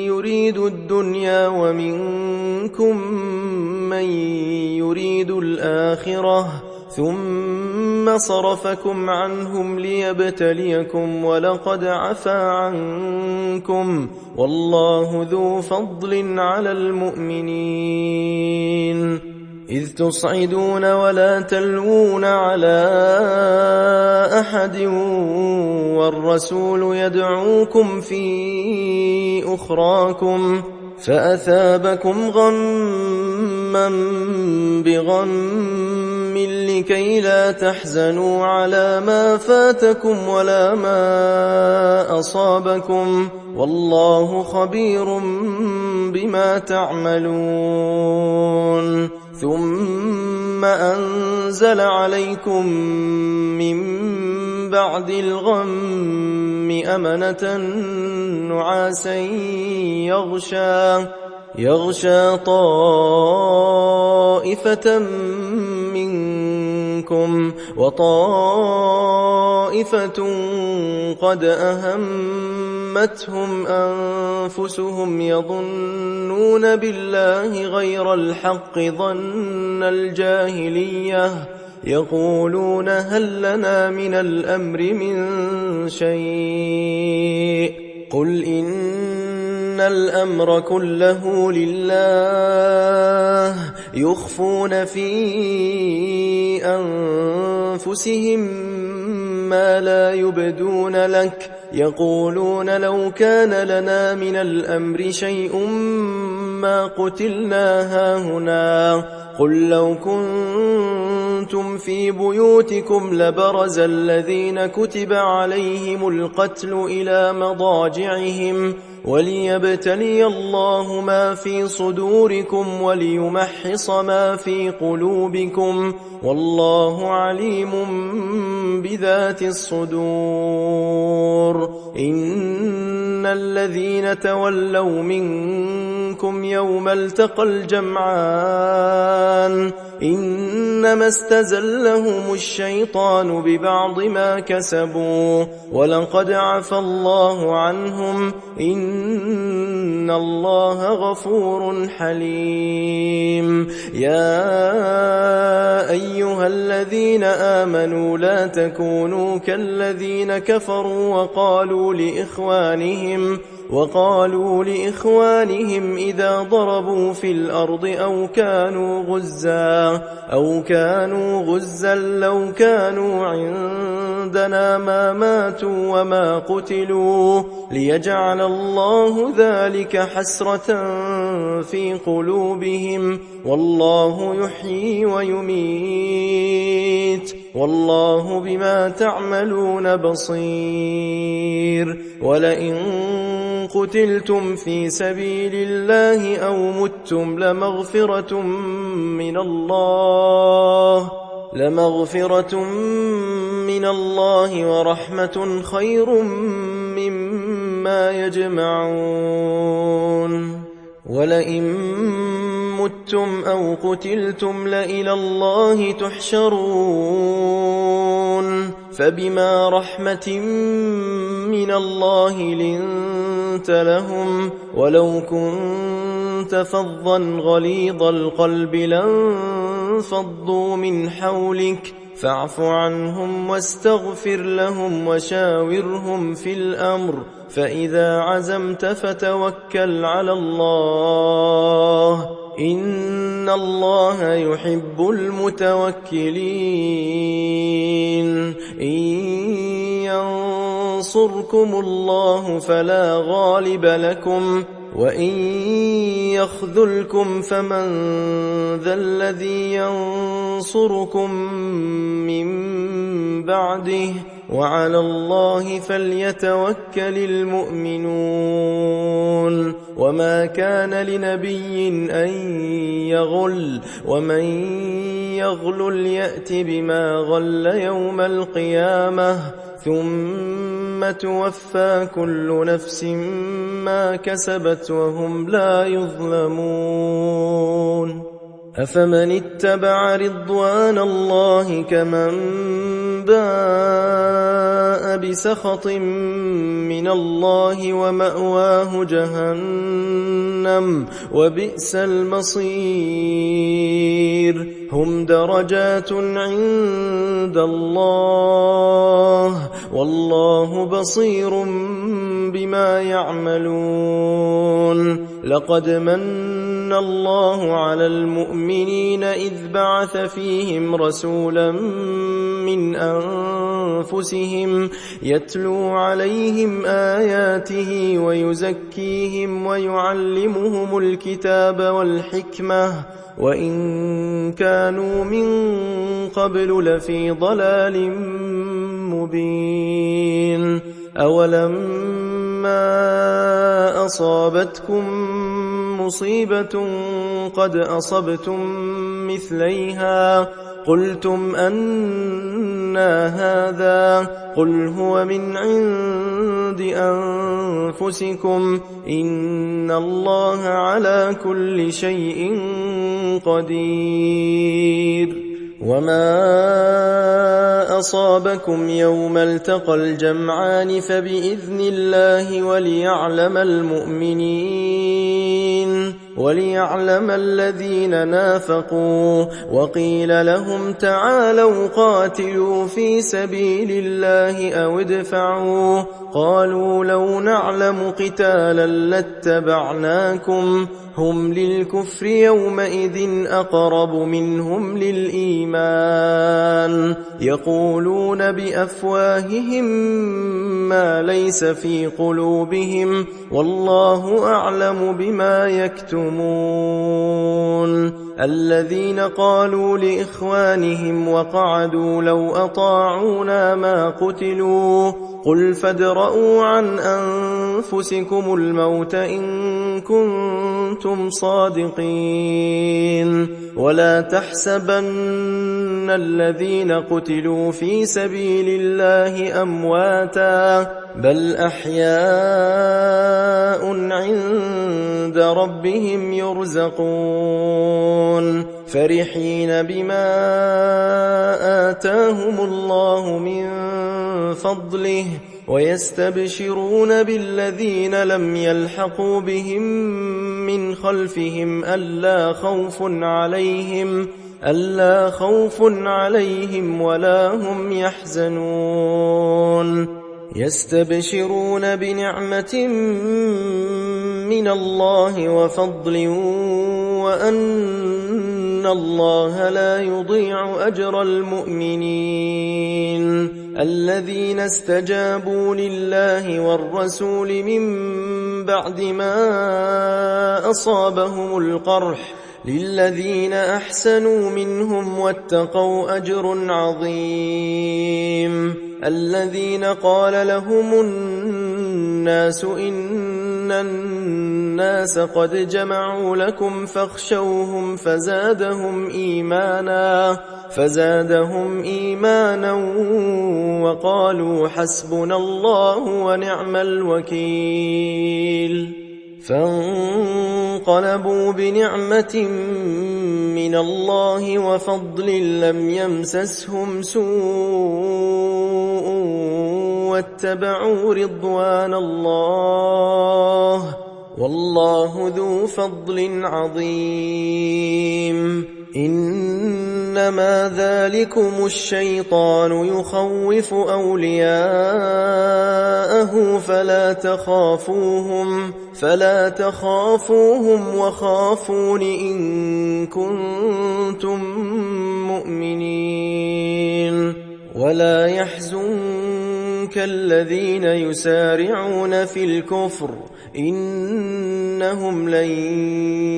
يريد الدنيا ومنكم من يريد الآخرة ثم صرفكم عنهم ليبتليكم ولقد عفا عنكم والله ذو فضل على المؤمنين إذ تصعدون ولا تلوون على أحد والرسول يدعوكم في أخراكم فأثابكم غما بغم لكي لا تحزنوا على ما فاتكم ولا ما أصابكم والله خبير بما تعملون ثم أنزل عليكم من بعد الغم أمنة نعاسا يغشى طائفة منكم وطائفة قد أهمتهم أنفسهم يظنون بالله غير الحق ظن الجاهلية يقولون هل لنا من الأمر من شيء قل إن الأمر كله لله يخفون في أنفسهم ما لا يبدون لك يقولون لو كان لنا من الأمر شيء ما قتلنا هاهنا قل لو كنتم في بيوتكم لبرز الذين كتب عليهم القتل إلى مضاجعهم وليبتلي الله ما في صدوركم وليمحص ما في قلوبكم والله عليم بذات الصدور إن الذين تولوا منكم يوم التقى الجمعان إنما استزلهم الشيطان ببعض ما كسبوا ولقد عفى الله عنهم إن الله غفور حليم يا أيها الذين آمنوا لا تكونوا كالذين كفروا وقالوا لإخوانهم إذا ضربوا في الأرض أو كانوا غزا لو كانوا عندنا ما ماتوا وما قتلوا ليجعل الله ذلك حسرة في قلوبهم والله يحيي ويميت والله بما تعملون بصير ولئن قتلتم في سبيل الله أو متم لمغفرة من الله ورحمة خير مما يجمعون ولئن متم أو قتلتم لإلى الله تحشرون فبما رحمة من الله لنت لهم ولو كنت فظا غليظ القلب لانفضوا من حولك فاعف عنهم واستغفر لهم وشاورهم في الأمر فإذا عزمت فتوكل على الله إن الله يحب المتوكلين إن ينصركم الله فلا غالب لكم وإن يخذلكم فمن ذا الذي ينصركم من بعده وعلى الله فليتوكل المؤمنون وما كان لنبي أن يغل ومن يغل يأت بما غل يوم القيامة ثم توفى كل نفس ما كسبت وهم لا يظلمون أفمن اتبع رضوان الله كمن باء بسخط من الله ومأواه جهنم وبئس المصير هم درجات عند الله والله بصير بما يعملون لقد من الله على المؤمنين إذ بعث فيهم رسولا من أنفسهم يتلو عليهم آياته ويزكيهم ويعلمهم الكتاب والحكمة وإن كانوا من قبل لفي ضلال مبين أولما أصابتكم مصيبة قد أصبتم مثليها قلتم أنى هذا قل هو من عند أنفسكم إن الله على كل شيء قدير وما أصابكم يوم التقى الجمعان فبإذن الله وليعلم الذين نافقوا وقيل لهم تعالوا قاتلوا في سبيل الله أو ادفعوا قالوا لو نعلم قتالا لاتبعناكم هم للكفر يومئذ أقرب منهم للإيمان يقولون بأفواههم ما ليس في قلوبهم والله أعلم بما يكتمون الذين قالوا لإخوانهم وقعدوا لو أطاعونا ما قتلوا قل فادرءوا عن أنفسكم الموت إن كنتم صادقين ولا تحسبن الذين قتلوا في سبيل الله أمواتا بل أحياء عند ربهم يرزقون فرحين بما آتاهم الله من فضله ويستبشرون بالذين لم يلحقوا بهم من خلفهم ألا خوف عليهم ولا هم يحزنون يستبشرون بنعمة من الله وفضل وأن الله لا يضيع أجر المؤمنين الذين استجابوا لله والرسول من بعد ما أصابهم القرح للذين أحسنوا منهم واتقوا أجر عظيم الذين قال لهم الناس إن الناس قد جمعوا لكم فاخشوهم فزادهم إيمانا وقالوا حسبنا الله ونعم الوكيل فانقلبوا بنعمة من الله وفضل لم يمسسهم سوء واتبعوا رضوان الله والله ذو فضل عظيم إنما ذلكم الشيطان يخوف أولياءه فلا تخافوهم وخافون إن كنتم مؤمنين ولا يحزنك الذين يسارعون في الكفر إنهم لن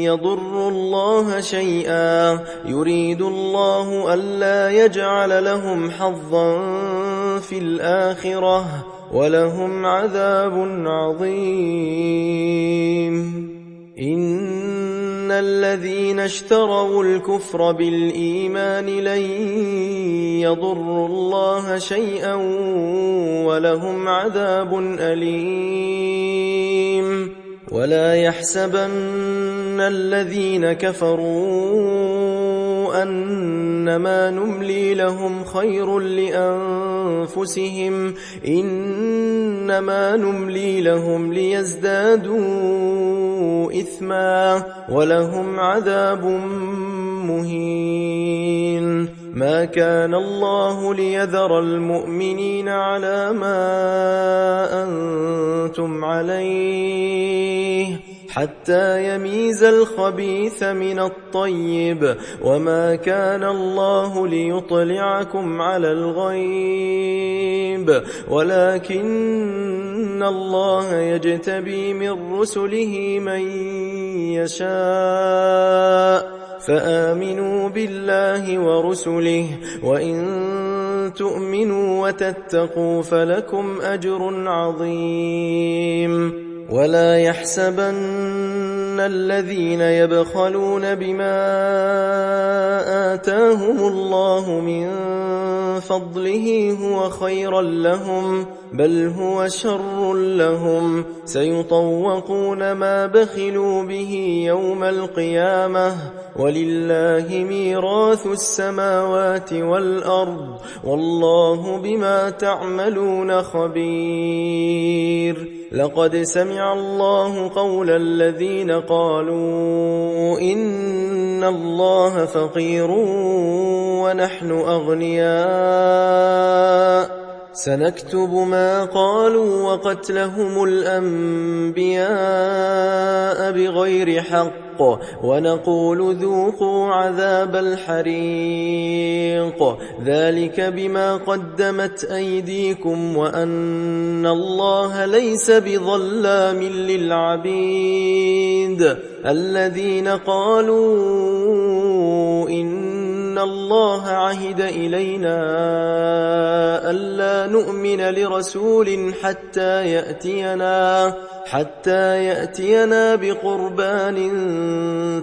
يضروا الله شيئا يريد الله ألا يجعل لهم حظا في الآخرة ولهم عذاب عظيم إن الذين اشتروا الكفر بالإيمان لن يضروا الله شيئا ولهم عذاب أليم ولا يحسبن الذين كفروا أنما نملي لهم خير لأنفسهم إنما نملي لهم ليزدادوا إثما ولهم عذاب مهين ما كان الله ليذر المؤمنين على ما أنتم عليه حتى يميز الخبيث من الطيب وما كان الله ليطلعكم على الغيب ولكن الله يجتبي من رسله من يشاء فآمنوا بالله ورسله وإن تؤمنوا وتتقوا فلكم أجر عظيم ولا يحسبن الذين يبخلون بما آتاهم الله من فضله هو خيرا لهم بل هو شر لهم سيطوقون ما بخلوا به يوم القيامة ولله ميراث السماوات والأرض والله بما تعملون خبير لقد سمع الله قول الذين قالوا إن الله فقير ونحن أغنياء سنكتب ما قالوا وقتلهم الأنبياء بغير حق ونقول ذوقوا عذاب الحريق ذلك بما قدمت أيديكم وأن الله ليس بظلام للعبيد الذين قالوا إن الله عهد إلينا ألا نؤمن لرسول حتى يأتينا بقربان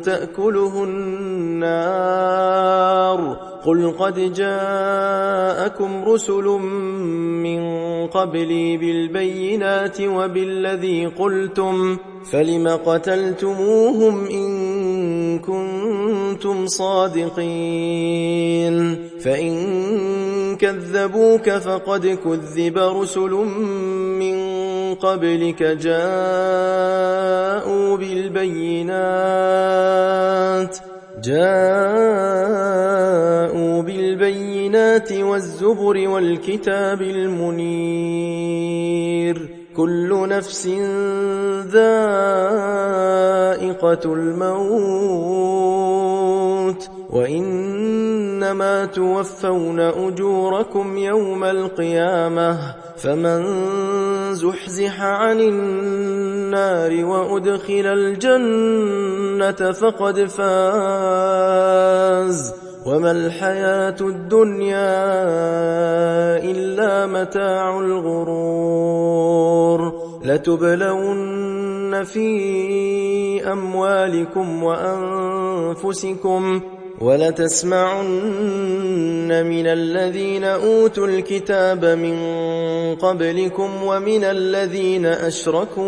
تأكله النار قل قد جاءكم رسل من قبلي بالبينات وبالذي قلتم فلم قتلتموهم إن كنتم صادقين فإن كذبوك فقد كذب رسل من قبلك جاءوا بالبينات البينات والزبر والكتاب المنير كل نفس ذائقة الموت وإنما توفون أجوركم يوم القيامة فمن زحزح عن النار وأدخل الجنة فقد فاز وما الحياة الدنيا إلا متاع الغرور لتبلون في أموالكم وأنفسكم ولتسمعن من الذين أوتوا الكتاب من قبلكم ومن الذين أشركوا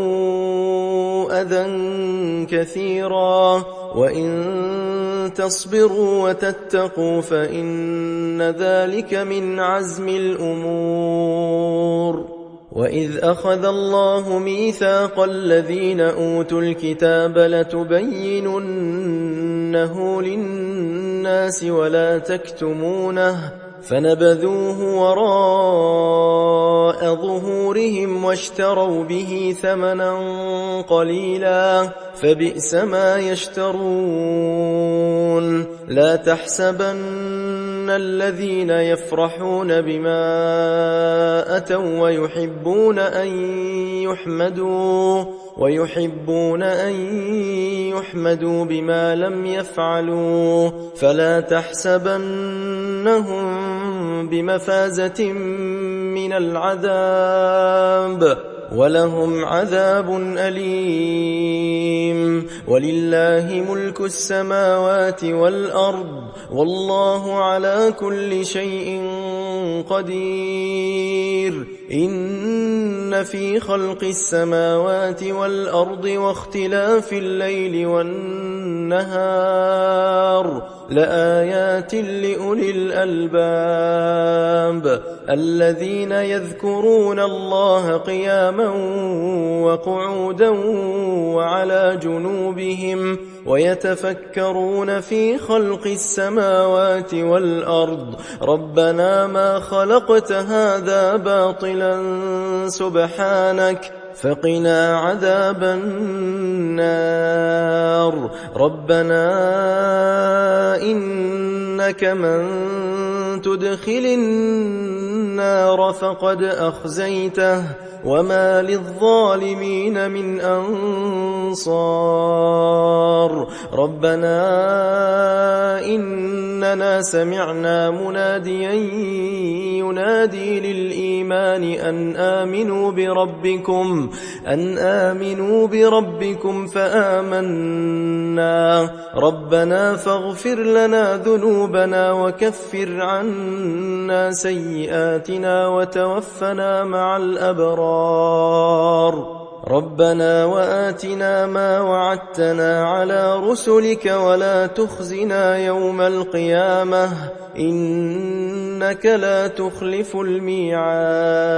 أذى كثيرا وإن تصبروا وتتقوا فإن ذلك من عزم الأمور وإذ أخذ الله ميثاق الذين أوتوا الكتاب لتبيننه للناس ولا تكتمونه فنبذوه وراء ظهورهم واشتروا به ثمنا قليلا فبئس ما يشترون لا تحسبن الذين يفرحون بما أتوا ويحبون أن يحمدوا بما لم يفعلوا فلا تحسبنهم بمفازة من العذاب ولهم عذاب أليم ولله ملك السماوات والأرض والله على كل شيء قدير إن في خلق السماوات والأرض واختلاف الليل والنهار لآيات لأولي الألباب الذين يذكرون الله قياما وقعودا وعلى جنوبهم ويتفكرون في خلق السماوات والأرض ربنا ما خلقت هذا باطلا سبحانك فقنا عذاب النار ربنا إنك من تدخل النار فقد أخزيته وما للظالمين من أنصار ربنا إننا سمعنا مناديا ينادي للإيمان أن آمنوا بربكم فآمنا ربنا فاغفر لنا ذنوبنا وكفر عنا سيئاتنا وتوفنا مع الأبرار ربنا وآتنا ما وعدتنا على رسلك ولا تخزنا يوم القيامة إنك لا تخلف الميعاد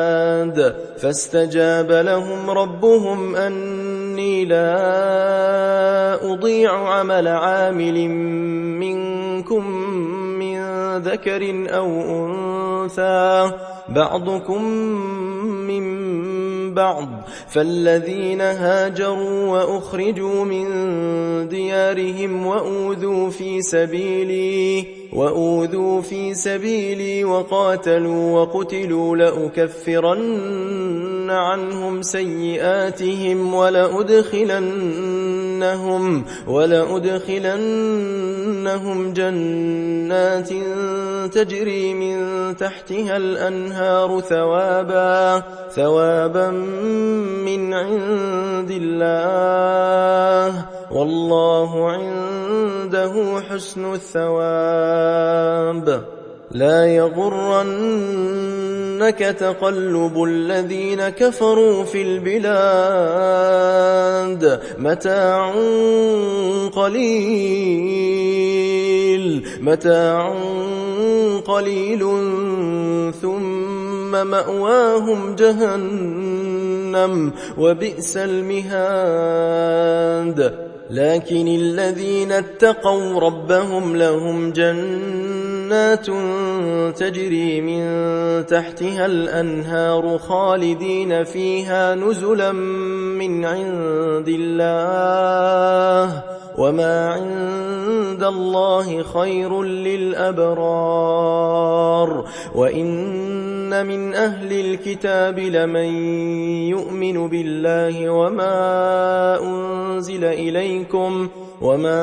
فاستجاب لهم ربهم أني لا أضيع عمل عامل منكم من ذكر أو أنثى بعضكم من بعض فالذين هاجروا وأخرجوا من ديارهم وأوذوا في سبيلي وقاتلوا وقتلوا لأكفرن عنهم سيئاتهم ولأدخلنهم جنات تجري من تحتها الأنهار ثوابا من عند الله والله عنده حسن الثواب لا يغرنك تقلب الذين كفروا في البلاد متاع قليل ثم مأواهم جهنم وبئس المهاد لكن الذين اتقوا ربهم لهم جنات جنات تجري من تحتها الأنهار خالدين فيها نزلا من عند الله وما عند الله خير للأبرار وإن من أهل الكتاب لمن يؤمن بالله وما أنزل إليكم وما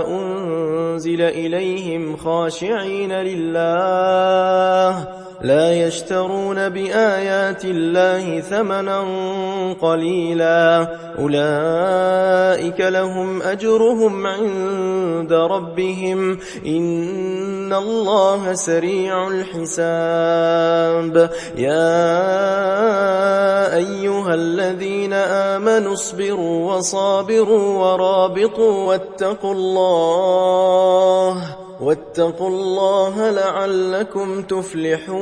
أنزل إليهم خاشعين لله لا يشترون بآيات الله ثمنا قليلا أولئك لهم أجرهم عند ربهم إن الله سريع الحساب يا أيها الذين آمنوا اصبروا وصابروا ورابطوا واتقوا الله لعلكم تفلحون